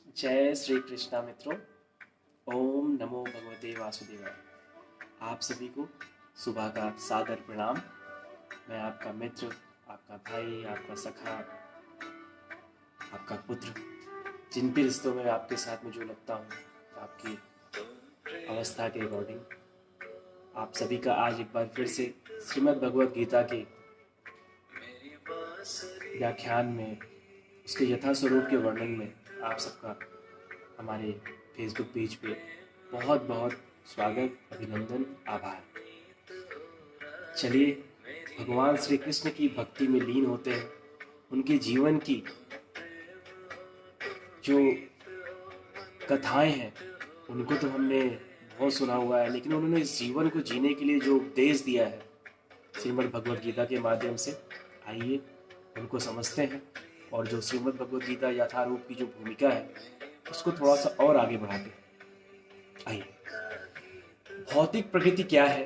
जय श्री कृष्णा मित्रों। ओम नमो भगवते वासुदेवाय। आप सभी को सुबह का सादर प्रणाम। मैं आपका मित्र, आपका भाई, आपका सखा, आपका पुत्र, जिन भी रिश्तों में आपके साथ में जो लगता हूँ, आपकी अवस्था के अकॉर्डिंग आप सभी का आज एक बार फिर से श्रीमद् भगवद गीता के व्याख्यान में, उसके यथास्वरूप के वर्णन में आप सबका हमारे फेसबुक पेज पे बहुत बहुत स्वागत, अभिनंदन, आभार। चलिए भगवान श्री कृष्ण की भक्ति में लीन होते हैं। उनके जीवन की जो कथाएं हैं उनको तो हमने बहुत सुना हुआ है, लेकिन उन्होंने इस जीवन को जीने के लिए जो उपदेश दिया है श्रीमद् भगवद गीता के माध्यम से, आइए उनको समझते हैं और जो श्रीमद् भगवद गीता यथारूप की जो भूमिका है उसको थोड़ा सा और आगे बढ़ाते हैं। आइए, भौतिक प्रकृति क्या है?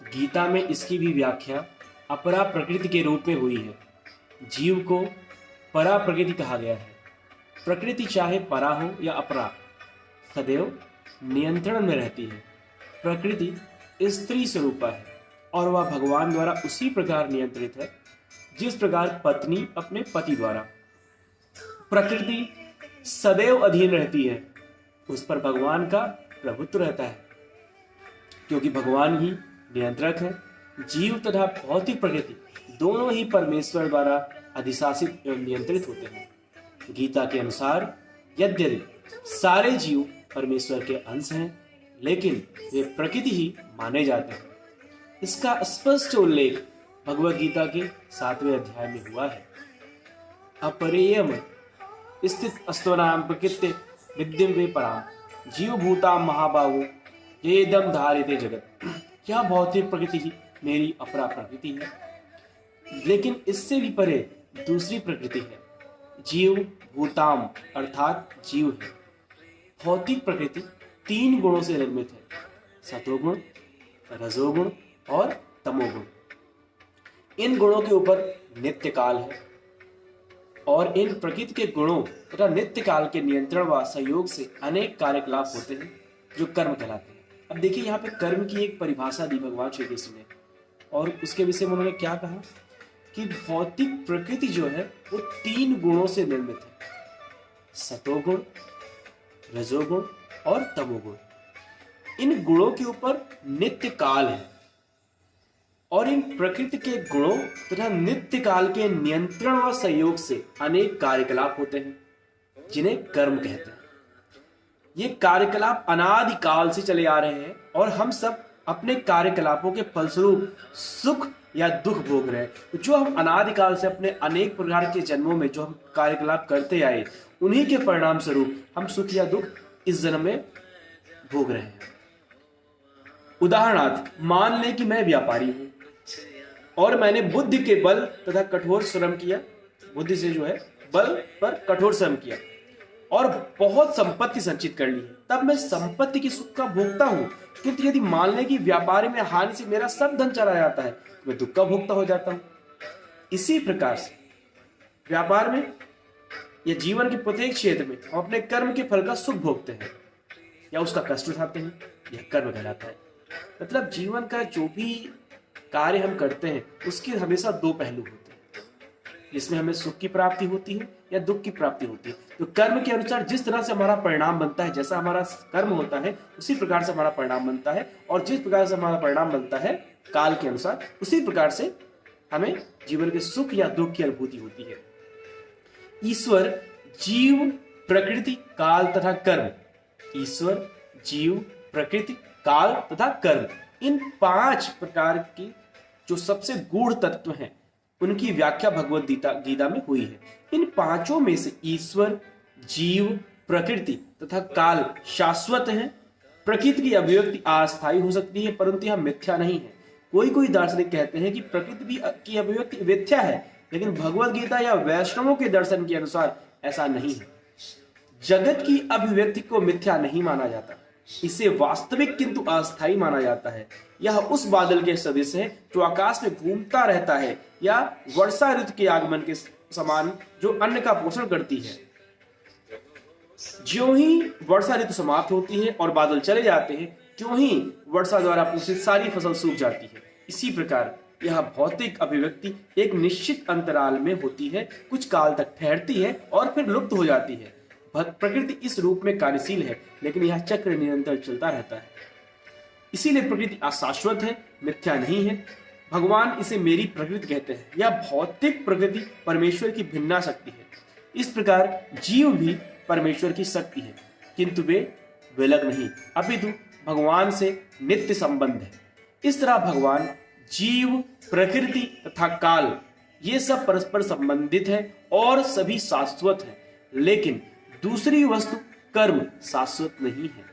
गीता में इसकी भी व्याख्या अपरा प्रकृति के रूप में हुई है। जीव को परा प्रकृति कहा गया है। प्रकृति चाहे परा हो या अपरा, सदैव नियंत्रण में रहती है। प्रकृति स्त्री स्वरूपा है और वह भगवान द्वारा उसी प्रकार नियंत्रित है जिस प्रकार पत्नी अपने पति द्वारा। प्रकृति सदैव अधीन रहती है, उस पर भगवान का प्रभुत्व रहता है, क्योंकि भगवान ही नियंत्रक है। जीव तथा भौतिक प्रकृति दोनों ही परमेश्वर द्वारा अधिशासित एवं नियंत्रित होते हैं। गीता के अनुसार यद्यपि सारे जीव परमेश्वर के अंश हैं, लेकिन वे प्रकृति ही माने जाते हैं। इसका स्पष्ट उल्लेख भगवद गीता के 7वें अध्याय में हुआ है। अपरेयम स्थित अस्त्वनाम प्रकृति विद्यम वे पराम जीव भूताम महाबाहु ये दम धारिते जगत। यह भौतिक प्रकृति ही मेरी अपरा प्रकृति है, लेकिन इससे भी परे दूसरी प्रकृति है। जीव भूताम अर्थात जीव है। भौतिक प्रकृति 3 गुणों से निर्मित है: सतोगुण, रजोगुण और तमोगुण। इन गुणों के ऊपर नित्य काल है और इन प्रकृति के गुणों तथा नित्य काल के नियंत्रण व सहयोग से अनेक कार्यकलाप होते हैं जो कर्म कहलाते हैं। अब देखिए, यहाँ पे कर्म की एक परिभाषा दी भगवान श्री कृष्ण ने, और उसके विषय में उन्होंने क्या कहा कि भौतिक प्रकृति जो है वो 3 गुणों से निर्मित है: सतोगुण, रजोगुण और तमोगुण। इन गुणों के ऊपर नित्य काल है और इन प्रकृति के गुणों तथा नित्य काल के नियंत्रण व सहयोग से अनेक कार्यकलाप होते हैं जिन्हें कर्म कहते हैं। ये कार्यकलाप अनादि काल से चले आ रहे हैं और हम सब अपने कार्यकलापों के फलस्वरूप सुख या दुख भोग रहे हैं। जो हम अनादि काल से अपने अनेक प्रकार के जन्मों में जो हम कार्यकलाप करते आए, उन्हीं के परिणाम स्वरूप हम सुख या दुख इस जन्म में भोग रहे हैं। उदाहरणार्थ, मान लें कि मैं व्यापारी हूं और मैंने बुद्धि के बल तथा कठोर श्रम किया, बुद्धि से जो है बल पर कठोर श्रम किया और बहुत संपत्ति संचित कर ली है। तब मैं संपत्ति की सुख का भोगता हूं, क्योंकि यदि मान लें कि व्यापारी में हानि से मेरा सब धन चला जाता है तो मैं दुख का भोगता हो जाता हूं। इसी प्रकार से व्यापार में या जीवन के प्रत्येक क्षेत्र में हम अपने कर्म के फल का सुख भोगते हैं या उसका कष्ट उठाते हैं, यह कर्म कहलाता है। मतलब जीवन का जो भी कार्य हम करते हैं उसके हमेशा 2 पहलू होते हैं, जिसमें हमें सुख की प्राप्ति होती है या दुख की प्राप्ति होती है। तो कर्म के अनुसार जिस तरह से हमारा परिणाम बनता है, जैसा हमारा कर्म होता है उसी प्रकार से हमारा परिणाम बनता है, और जिस प्रकार से हमारा परिणाम बनता है काल के अनुसार, उसी प्रकार से हमें जीवन के सुख या दुख की अनुभूति होती है। ईश्वर, जीव, प्रकृति, काल तथा कर्म। ईश्वर, जीव, प्रकृति, काल तथा कर्म, इन 5 प्रकार की जो सबसे गूढ़ तत्व हैं उनकी व्याख्या भगवद गीता में हुई है। इन 5 में से ईश्वर, जीव, प्रकृति तथा काल शाश्वत हैं। प्रकृति की अभिव्यक्ति अस्थायी हो सकती है, परंतु यह मिथ्या नहीं है। कोई दार्शनिक कहते हैं कि प्रकृति की अभिव्यक्ति मिथ्या है, लेकिन भगवद गीता या वैष्णवों के दर्शन के अनुसार ऐसा नहीं है। जगत की अभिव्यक्ति को मिथ्या नहीं माना जाता, इसे वास्तविक किंतु अस्थायी माना जाता है। यह उस बादल के सदृश है जो आकाश में घूमता रहता है, या वर्षा ऋतु के आगमन के समान जो अन्न का पोषण करती है। ज्यों ही वर्षा ऋतु समाप्त होती है और बादल चले जाते हैं, त्यों ही वर्षा द्वारा पोषित सारी फसल सूख जाती है। इसी प्रकार यह भौतिक अभिव्यक्ति एक निश्चित अंतराल में होती है, कुछ काल तक ठहरती है और फिर लुप्त हो जाती है। प्रकृति इस रूप में कार्यशील है, लेकिन यह चक्र निरंतर चलता रहता है। इसीलिए प्रकृति अशाश्वत है, मिथ्या नहीं है। भगवान इसे मेरी प्रकृति कहते हैं। यह भौतिक प्रकृति परमेश्वर की भिन्ना शक्ति है। इस प्रकार जीव भी परमेश्वर की शक्ति है, किंतु वे विलग नहीं, अपितु भगवान से नित्य संबंध है। इस तरह भगवान, जीव, प्रकृति तथा काल ये सब परस्पर संबंधित है और सभी शाश्वत है, लेकिन दूसरी वस्तु कर्म शाश्वत नहीं है।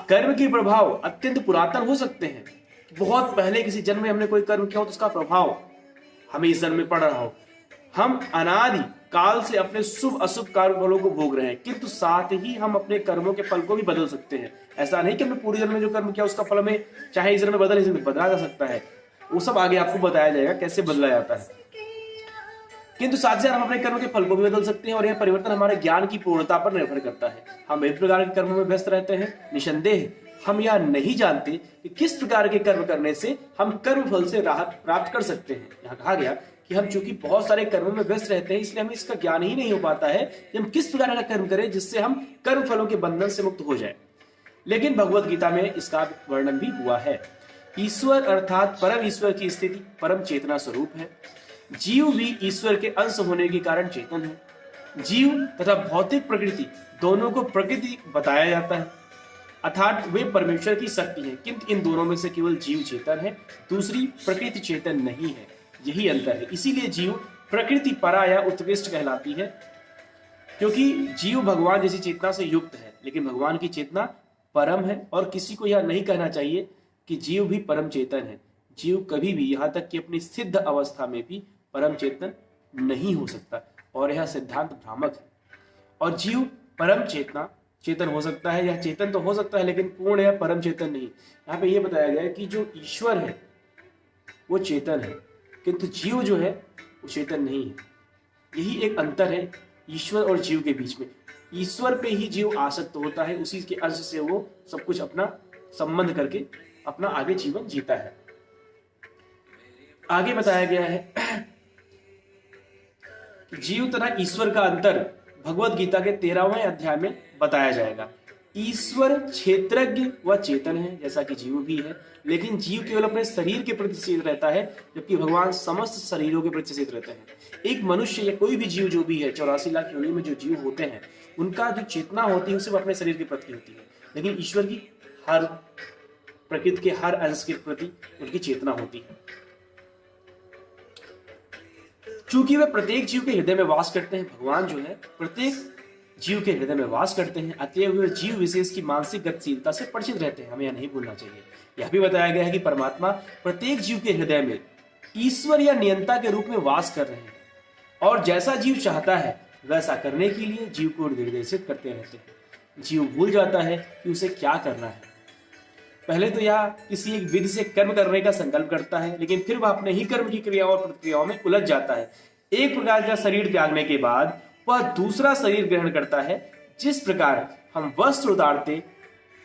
कर्म के प्रभाव अत्यंत पुरातन हो सकते हैं। बहुत पहले किसी जन्म में हमने कोई कर्म किया हो तो उसका प्रभाव हमें इस जन्म में पड़ रहा हो। हम अनादि काल से अपने शुभ अशुभ कर्म फलों को भोग रहे हैं, किंतु साथ ही हम अपने कर्मों के फल को भी बदल सकते हैं। ऐसा नहीं कि हमने पूरे जन्म में जो कर्म किया उसका फल हमें चाहे इस जन्म में बदला जा सकता है। वो सब आगे आपको बताया जाएगा कैसे बदला जाता है। किंतु साथ ही हम अपने कर्म के फल को भी बदल सकते हैं और यह परिवर्तन हमारे ज्ञान की पूर्णता पर निर्भर करता है। हम एक प्रकार के कर्मों में व्यस्त रहते हैं। निसंदेह हम यह नहीं जानते कि किस प्रकार के कर्म करने से हम कर्म फल से राहत प्राप्त कर सकते हैं। यहाँ कहा गया कि हम चूंकि बहुत सारे कर्मों में व्यस्त रहते हैं, इसलिए हमें इसका ज्ञान ही नहीं हो पाता है कि हम किस प्रकार का कर्म करें जिससे हम कर्म फलों के बंधन से मुक्त हो जाए। लेकिन भगवत गीता में इसका वर्णन भी हुआ है। ईश्वर अर्थात परम ईश्वर की स्थिति परम चेतना स्वरूप है। जीव भी ईश्वर के अंश होने के कारण चेतन है। जीव तथा भौतिक प्रकृति दोनों को प्रकृति बताया जाता है, अर्थात वे परमेश्वर की शक्ति है, किंतु इन दोनों में से केवल जीव चेतन है, दूसरी प्रकृति चेतन नहीं है। यही अंतर है। इसीलिए जीव प्रकृति परा या उत्कृष्ट कहलाती है, क्योंकि जीव भगवान जैसी चेतना से युक्त है, लेकिन भगवान की चेतना परम है। और किसी को यह नहीं कहना चाहिए कि जीव भी परम चेतन है। जीव कभी भी, यहाँ तक कि अपनी सिद्ध अवस्था में भी परम चेतन नहीं हो सकता, और यह सिद्धांत भ्रामक है। और जीव परम चेतन हो सकता है, यह चेतन तो हो सकता है लेकिन पूर्ण या परम चेतन नहीं। यहाँ पे यह बताया गया है कि जो ईश्वर है वो चेतन है, किंतु जीव जो है वो चेतन नहीं है। यही एक अंतर है ईश्वर और जीव के बीच में। ईश्वर पे ही जीव आसक्त होता है, उसी के अंश से वो सब कुछ अपना संबंध करके अपना आगे जीवन जीता है। आगे बताया गया है जीव तथा ईश्वर का अंतर भगवत गीता के 13वें अध्याय में बताया जाएगा। ईश्वर क्षेत्रज्ञ व चेतन है, जैसा कि जीव भी है, लेकिन जीव केवल अपने शरीर के प्रति सचेत रहता है, जबकि भगवान समस्त शरीरों के प्रति सचेत रहते हैं। एक मनुष्य या कोई भी जीव जो भी है, 84 लाख योनि में जो जीव होते हैं, उनका जो चेतना होती है सिर्फ अपने शरीर के प्रति होती है, लेकिन ईश्वर की हर प्रकृति के हर अंश के प्रति उनकी चेतना होती है। चूंकि वे प्रत्येक जीव के हृदय में वास करते हैं, भगवान जो है प्रत्येक जीव के हृदय में वास करते हैं, अतएव वे जीव विशेष की मानसिक गतिशीलता से परिचित रहते हैं। हमें यह नहीं भूलना चाहिए। यह भी बताया गया है कि परमात्मा प्रत्येक जीव के हृदय में ईश्वर या नियंता के रूप में वास कर रहे हैं, और जैसा जीव चाहता है वैसा करने के लिए जीव को निर्देशित करते रहते हैं। जीव भूल जाता है कि उसे क्या करना है। पहले तो यह किसी एक विधि से कर्म करने का संकल्प करता है, लेकिन फिर वह अपने ही कर्म की क्रियाओं और प्रतिक्रियाओं में उलझ जाता है। एक प्रकार का शरीर त्यागने के बाद वह दूसरा शरीर ग्रहण करता है। जिस प्रकार हम वस्त्र उतारते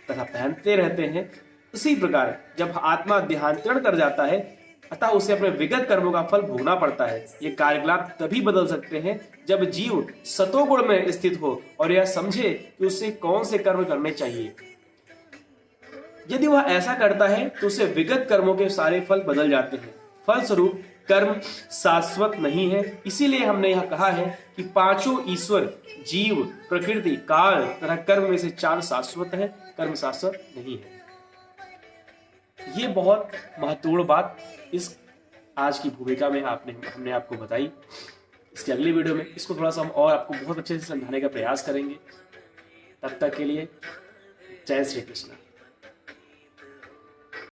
तथा पहनते रहते हैं, उसी प्रकार जब आत्मा देहांतरण कर जाता है, अतः उसे अपने विगत कर्मों का फल भोगना पड़ता है। ये कार्यकलाप तभी बदल सकते हैं जब जीव सतोगुण में स्थित हो और यह समझे कि उसे कौन से कर्म करने चाहिए। यदि वह ऐसा करता है तो उसे विगत कर्मों के सारे फल बदल जाते हैं। फलस्वरूप कर्म शाश्वत नहीं है। इसीलिए हमने यह कहा है कि पांचों ईश्वर, जीव, प्रकृति, काल तथा कर्म में से 4 शाश्वत है, कर्म शाश्वत नहीं है। ये बहुत महत्वपूर्ण बात इस आज की भूमिका में हमने आपको बताई। इसके अगली वीडियो में इसको थोड़ा सा हम और आपको बहुत अच्छे से समझाने का प्रयास करेंगे। तब तक के लिए जय श्री कृष्ण।